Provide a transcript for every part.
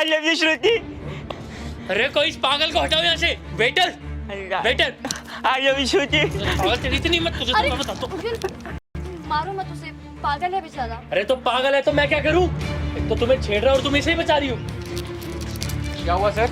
I love you श्रुति। अरे कोई इस पागल को हटाओ यहाँ से। Waiter waiter, I love you Shruti. पागल तेरी इतनी हिम्मत, तुझे तो मैं बताता हूँ। मारो मत उसे, पागल है बेचारा। अरे तो पागल है तो मैं क्या करूँ? एक तो तुम्हें छेड़ रहा और तुम इसे ही बचा रही हो। क्या हुआ सर?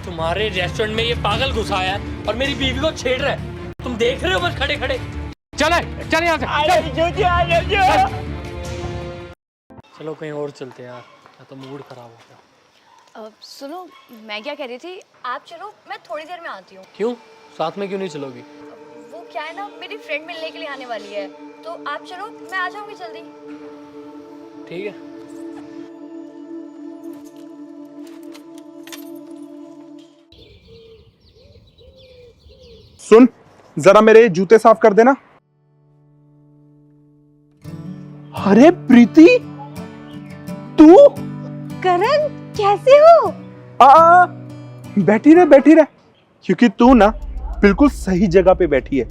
तुम्हारे रेस्टोरेंट में ये पागल घुसा आया है और मेरी बीवी को छेड़ रहा है। तुम देख रहे हो बस खड़े खड़े। चल यहाँ से। आई love you Shruti, I love you. चलो कहीं और चलते हैं यार, या तो मूड खराब हो गया। सुनो, मैं क्या कह रही थी, आप चलो, मैं थोड़ी देर में आती हूँ। क्यों? साथ में क्यों नहीं चलोगी? वो क्या है ना, मेरी फ्रेंड मिलने के लिए आने वाली है, तो आप चलो, मैं आ जाऊंगी जल्दी। ठीक है। सुन, जरा मेरे जूते साफ कर देना। अरे प्रीति, तू? करण, कैसे हो? बैठी रह, क्योंकि तू ना बिल्कुल सही जगह पे बैठी है।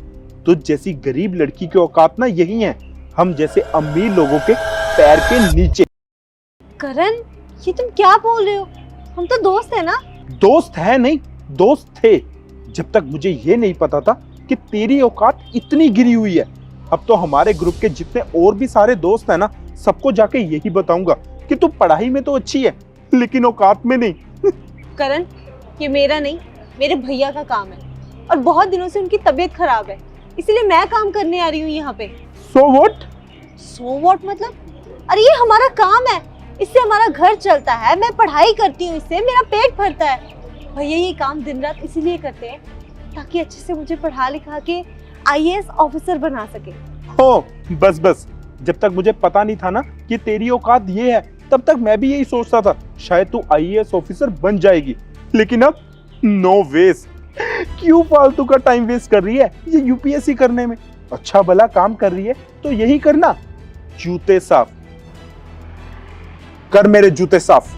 तुझ जैसी गरीब लड़की की औकात ना यही है, हम जैसे अमीर लोगों के पैर के नीचे। करण, ये तुम क्या बोल रहे हो? हम तो दोस्त है ना। दोस्त है नहीं, दोस्त थे, जब तक मुझे ये नहीं पता था कि तेरी औकात इतनी गिरी हुई है। अब तो हमारे ग्रुप के जितने और भी सारे दोस्त हैं ना, सबको जाके यही बताऊंगा कि तू पढ़ाई में तो अच्छी है लेकिन औकात में नहीं। करण, ये मेरा नहीं, मेरे भैया का काम है और बहुत दिनों से उनकी तबीयत खराब है, इसीलिए मैं काम करने आ रही हूँ यहाँ पे। So what? So what मतलब? अरे ये हमारा काम है, इससे हमारा घर चलता है, मैं पढ़ाई करती हूँ, इससे मेरा पेट भरता है। भैया ये काम दिन रात इसीलिए करते हैं ताकि अच्छे से मुझे पढ़ा लिखा के IAS ऑफिसर बना सके। हो बस, जब तक मुझे पता नहीं था ना कि तेरी औकात ये है, तब तक मैं भी यही सोचता था शायद तू IAS ऑफिसर बन जाएगी, लेकिन अब नो वेस्ट। क्यों फालतू का टाइम वेस्ट कर रही है ये UPSC करने में? अच्छा भला काम कर रही है तो यही करना। जूते साफ कर, मेरे जूते साफ।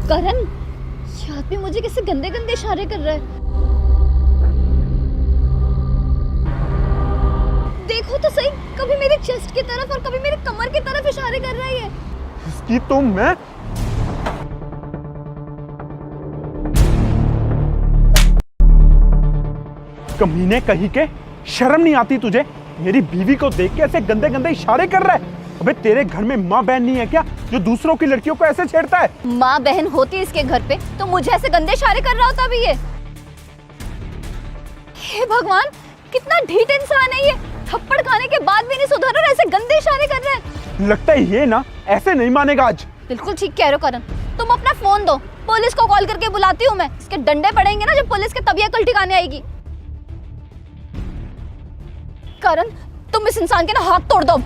करण, ये आदमी मुझे कैसे गंदे गंदे इशारे कर रहा है। देखो तो सही, कभी मेरे चेस्ट की तरफ और कभी मेरे कमर की तरफ इशारे कर रहा है ये। इसकी तो मैं कमीने कहीं के, शर्म नहीं आती तुझे? मेरी बीवी को देख के ऐसे गंदे गंदे इशारे कर रहा है। अबे तेरे घर में माँ बहन नहीं है क्या जो दूसरों की लड़कियों को ऐसे छेड़ता है? माँ बहन होती इसके घर पे तो मुझे ऐसे गंदे इशारे कर रहा होता भी ये। हे भगवान, कितना ढीठ इंसान है ये, थप्पड़ खाने के बाद भी नहीं सुधर और ऐसे गंदे इशारे कर रहा है। लगता है ये ना ऐसे नहीं मानेगा आज। बिल्कुल ठीक कह रहे हो करण, तुम अपना फोन दो, पुलिस को कॉल करके बुलाती हूँ मैं। इसके डंडे पड़ेंगे ना जब पुलिस के, तभी अकल ठिकाने आएगी। करण, तुम इस इंसान के ना हाथ तोड़ दो।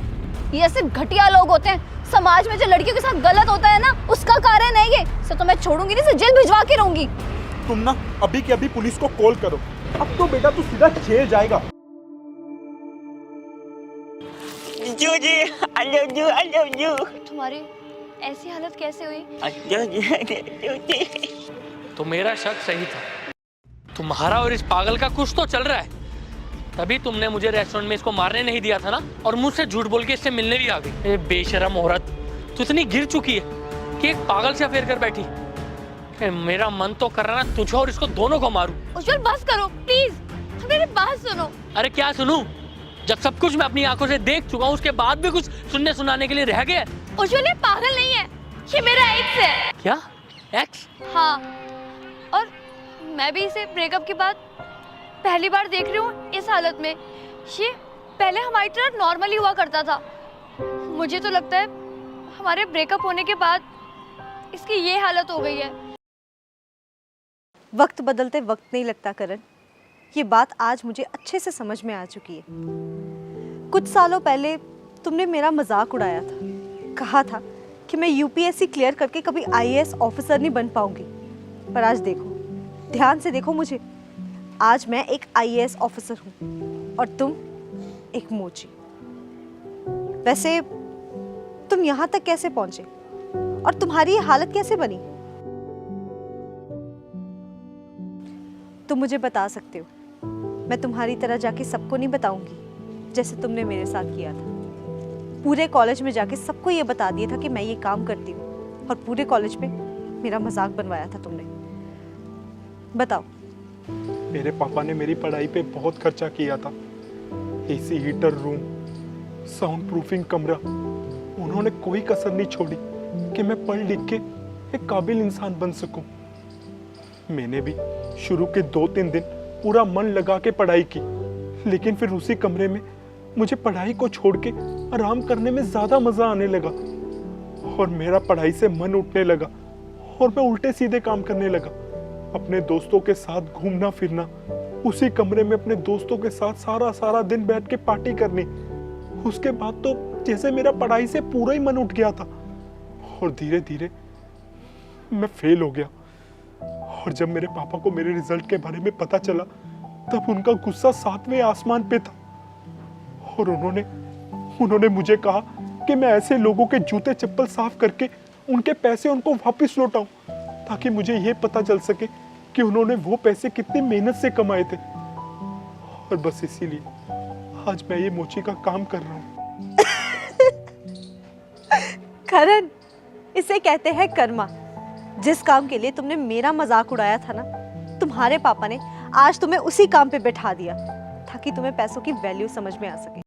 ये ऐसे घटिया लोग होते हैं, समाज में जो लड़कियों के साथ गलत होता है ना, उसका कारण है ये। इसे तो मैं छोड़ूंगी नहीं, इसे जेल भिजवा के रहूंगी। तुम ना अभी के अभी पुलिस को कॉल करो, अब तो बेटा तू सीधा जेल जाएगा। Juji, I love you, I love you. तुम्हारी ऐसी हालत कैसे हुई? तो मेरा शक सही था, तुम्हारा और इस पागल का कुछ तो चल रहा है। तभी तुमने मुझे रेस्टोरेंट में इसको मारने नहीं दिया था ना, और मुझसे झूठ बोल के इससे मिलने भी आ गई। बेशरम औरत, तू इतनी गिर चुकी है कि एक पागल से अफेयर कर बैठी। मेरा मन तो कर रहा ना तुझे और इसको दोनों को मारूं। उज्जवल बस करो प्लीज, मेरी बात सुनो। अरे क्या सुनूं? जब सब कुछ मैं अपनी आंखों से देख चुका हूँ, उसके बाद भी कुछ सुनने सुनाने के लिए रह गया? उज्जवल ये पागल नहीं है, ये मेरा एक्स है। क्या एक्स? हाँ, और मैं भी इसे ब्रेकअप के बाद पहली बार देख रही हूँ इस हालत में। ये पहले हमारी तरह नॉर्मली हुआ करता था। मुझे तो लगता है हमारे ब्रेकअप होने के बाद इसकी ये हालत हो गई है। वक्त बदलते वक्त नहीं लगता करण, ये बात आज मुझे अच्छे से समझ में आ चुकी है। कुछ सालों पहले तुमने मेरा मजाक उड़ाया था, कहा था कि मैं UPSC क्लियर करके कभी IAS ऑफिसर नहीं बन पाऊंगी, पर आज देखो, ध्यान से देखो मुझे, आज मैं एक IAS ऑफिसर हूँ और तुम एक मोची। वैसे तुम यहाँ तक कैसे पहुंचे? और तुम्हारी ये हालत कैसे बनी? तुम मुझे बता सकते हो, मैं तुम्हारी तरह जाके सबको नहीं बताऊंगी जैसे तुमने मेरे साथ किया था। पूरे कॉलेज में जाके सबको ये बता दिया था कि मैं ये काम करती हूँ और पूरे कॉलेज में मेरा मजाक बनवाया था तुमने। बताओ। मेरे पापा ने मेरी पढ़ाई पे बहुत खर्चा किया था। AC heater room, sound proofing कमरा, उन्होंने कोई कसर नहीं छोड़ी कि मैं पढ़ लिख के एक काबिल इंसान बन सकूं। मैंने भी शुरू के 2-3 दिन पूरा मन लगा के पढ़ाई की, लेकिन फिर उसी कमरे में मुझे पढ़ाई को छोड़ के आराम करने में ज्यादा मजा आने लगा और मेरा पढ़ाई से मन उठने लगा और मैं उल्टे सीधे काम करने लगा। अपने दोस्तों के साथ घूमना फिरना, उसी कमरे में अपने दोस्तों के साथ सारा दिन बैठ के पार्टी करनी। उसके बाद तो जैसे मेरा पढ़ाई से पूरा ही मन उठ गया था और धीरे धीरे मैं फेल हो गया। और जब मेरे पापा को मेरे रिजल्ट के बारे में पता चला तब उनका गुस्सा 7वें आसमान पे था और उन्होंने मुझे कहा कि मैं ऐसे लोगों के जूते चप्पल साफ करके उनके पैसे उनको वापस लौटाऊं ताकि मुझे ये पता चल सके कि उन्होंने वो पैसे कितनी मेहनत से कमाए थे। और बस इसीलिए आज मैं ये मोची का काम कर रहा हूँ। करण, इसे कहते हैं कर्मा। जिस काम के लिए तुमने मेरा मजाक उड़ाया था ना, तुम्हारे पापा ने आज तुम्हें उसी काम पे बैठा दिया ताकि तुम्हें पैसों की वैल्यू समझ में आ सके।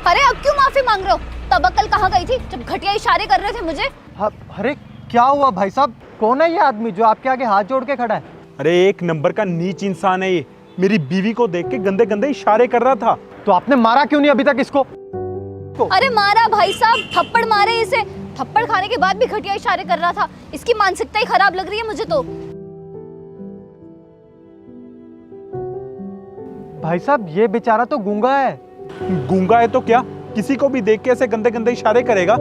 अरे अब क्यों माफी मांग रहे हो? तब अक्ल कहाँ गई थी जब घटिया इशारे कर रहे थे मुझे? अरे क्या हुआ भाई साहब? कौन है ये आदमी जो आपके आगे हाथ जोड़ के खड़ा है? अरे एक नंबर का नीच इंसान है ये। मेरी बीवी को देख के गंदे गंदे इशारे कर रहा था। तो आपने मारा क्यों नहीं अभी तक इसको? अरे मारा भाई साहब, थप्पड़ मारे इसे। थप्पड़ खाने के बाद भी घटिया इशारे कर रहा था। इसकी मानसिकता ही खराब लग रही है मुझे तो। भाई साहब ये बेचारा तो गूंगा है। गूंगा है तो क्या, किसी को भी देख के ऐसे गंदे गंदे इशारे करेगा?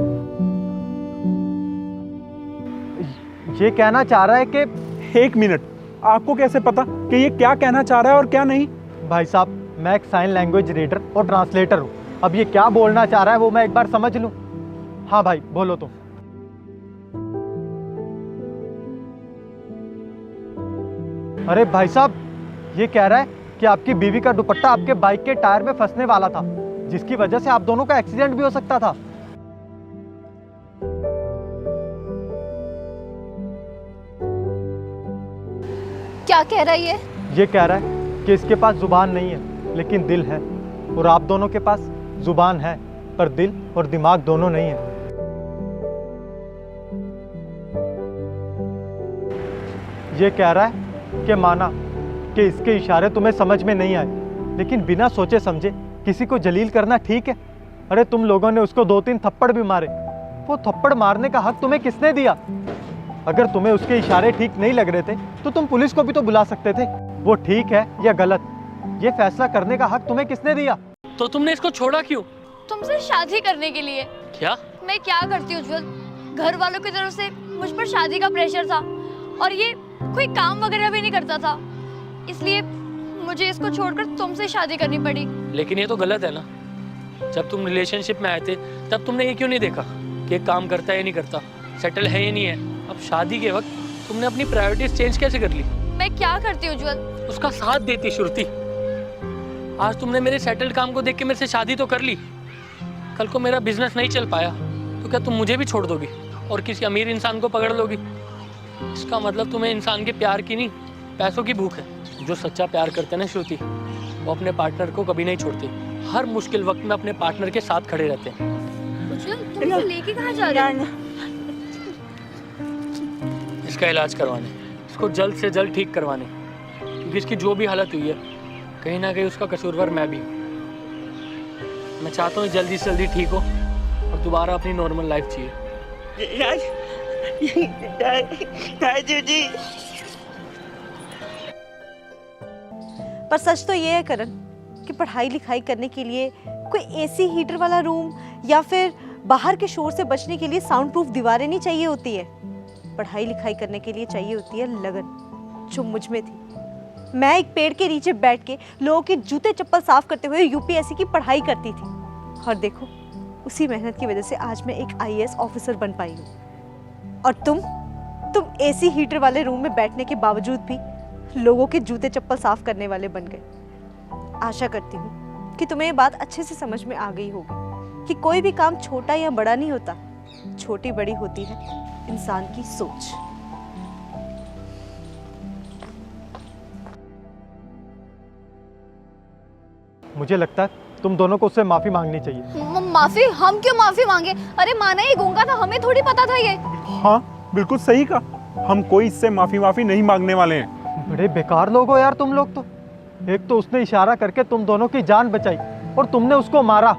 ये कहना चाह रहा है कि... एक मिनट, आपको कैसे पता कि ये क्या कहना चाह रहा है और क्या नहीं? भाई साहब मैं एक साइन लैंग्वेज रीडर और ट्रांसलेटर हूँ। अब ये क्या बोलना चाह रहा है वो मैं एक बार समझ लूं। हाँ भाई बोलो तुम। अरे भाई साहब ये कह रहा है कि आपकी बीवी का दुपट्टा आपके बाइक के टायर में फंसने वाला था, जिसकी वजह से आप दोनों का एक्सीडेंट भी हो सकता था। क्या कह रहा है ये कह रहा है कि इसके पास जुबान नहीं है लेकिन दिल है, और आप दोनों के पास जुबान है पर दिल और दिमाग दोनों नहीं है। ये कह रहा है कि माना कि इसके इशारे तुम्हें समझ में नहीं आए, लेकिन बिना सोचे समझे किसी को जलील करना ठीक है? अरे तुम लोगों ने उसको 2-3 थप्पड़ भी मारे, वो थप्पड़ मारने का हक तुम्हें किसने दिया? अगर तुम्हें उसके इशारे ठीक नहीं लग रहे थे तो तुम पुलिस को भी तो बुला सकते थे। वो ठीक है या गलत, ये फैसला करने का हक तुम्हें किसने दिया? तो तुमने इसको छोड़ा क्यों? तुमसे शादी करने के लिए। क्या? मैं क्या करती उज्जवल, घर वालों की तरफ से मुझ पर शादी का प्रेशर था और ये कोई काम वगैरह भी नहीं करता था, इसलिए मुझे इसको छोड़कर तुमसे शादी करनी पड़ी। लेकिन ये तो गलत है ना। जब तुम रिलेशनशिप में आए थे तब तुमने ये क्यों नहीं देखा कि काम करता है या नहीं करता, सेटल है या नहीं है? अब शादी के वक्त तुमने अपनी प्रायोरिटीज चेंज कैसे कर ली? मैं क्या करती उज्जवल? उसका साथ देती श्रुति। आज तुमने मेरे सेटल्ड काम को देख के मेरे से शादी तो कर ली, कल को मेरा बिजनेस नहीं चल पाया तो क्या तुम मुझे भी छोड़ दोगी और किसी अमीर इंसान को पकड़ लोगी? इसका मतलब तुम्हें इंसान के प्यार की नहीं, पैसों की भूख है। जो सच्चा प्यार करते हैं ना श्रुति, वो अपने पार्टनर को कभी नहीं छोड़ते, हर मुश्किल वक्त में अपने पार्टनर के साथ खड़े रहते हैं। उज्जवल तुम इसे लेके कहाँ जा रहे हो? इसका इलाज करवाने, इसको जल्द से जल्द ठीक करवाने, क्योंकि इसकी जो भी हालत हुई है कहीं ना कहीं उसका कसूरवार मैं भी हूँ। मैं चाहता हूँ जल्दी से जल्दी ठीक हो और दोबारा अपनी नॉर्मल लाइफ चाहिए। राजू जी, पर सच तो ये है करण कि पढ़ाई लिखाई करने के लिए कोई एसी हीटर वाला रूम या फिर बाहर के शोर से बचने के लिए साउंड प्रूफ दीवारें नहीं चाहिए होती है। पढ़ाई लिखाई करने के लिए चाहिए होती है लगन, जो मुझ में थी। मैं एक पेड़ के नीचे बैठ के लोगों के जूते चप्पल साफ करते हुए यूपीएससी की पढ़ाई करती थी और देखो उसी मेहनत की वजह से आज मैं एक आईएएस ऑफिसर बन पाई हूँ। और तुम एसी हीटर वाले रूम में बैठने के बावजूद भी लोगों के जूते चप्पल साफ करने वाले बन गए। आशा करती हूँ कि तुम्हें ये बात अच्छे से समझ में आ गई होगी कि कोई भी काम छोटा या बड़ा नहीं होता, छोटी बड़ी होती है इंसान की सोच। मुझे लगता है तुम दोनों को उससे माफी मांगनी चाहिए। माफी? हम क्यों माफी मांगे? अरे माना ये गूंगा था, हमें थोड़ी पता था ये। हाँ बिल्कुल सही कहा, हम कोई इससे माफी नहीं मांगने वाले हैं। बड़े बेकार लोग हो यार तुम लोग तो। एक तो उसने इशारा करके तुम दोनों की जान बचाई और तुमने उसको मारा।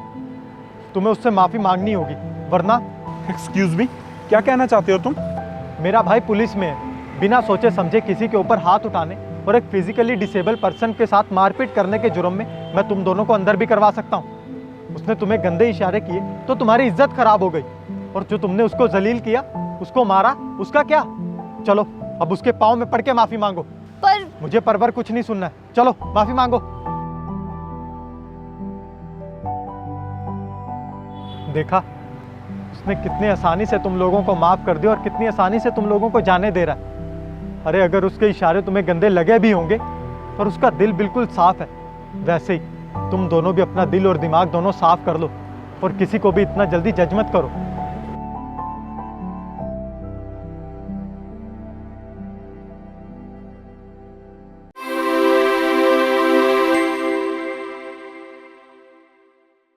तुम्हें उससे माफी मांगनी होगी, वरना। एक्सक्यूज मी, क्या कहना चाहते हो तुम? मेरा भाई पुलिस में है, बिना सोचे समझे किसी के ऊपर हाथ उठाने और एक फिजिकली डिसेबल पर्सन के साथ मारपीट करने के जुर्म में मैं तुम दोनों को अंदर भी करवा सकता हूँ। उसने तुम्हें गंदे इशारे किए तो तुम्हारी इज्जत खराब हो गई, और जो तुमने उसको जलील किया, उसको मारा, उसका क्या? चलो अब उसके पाँव में पड़ के माफी मांगो। पर मुझे परवर कुछ नहीं सुनना है, चलो माफी मांगो। देखा उसने कितनी आसानी से तुम लोगों को माफ कर दिया और कितनी आसानी से तुम लोगों को जाने दे रहा है। अरे अगर उसके इशारे तुम्हें गंदे लगे भी होंगे पर उसका दिल बिल्कुल साफ है। वैसे ही तुम दोनों भी अपना दिल और दिमाग दोनों साफ कर लो और किसी को भी इतना जल्दी जज मत करो।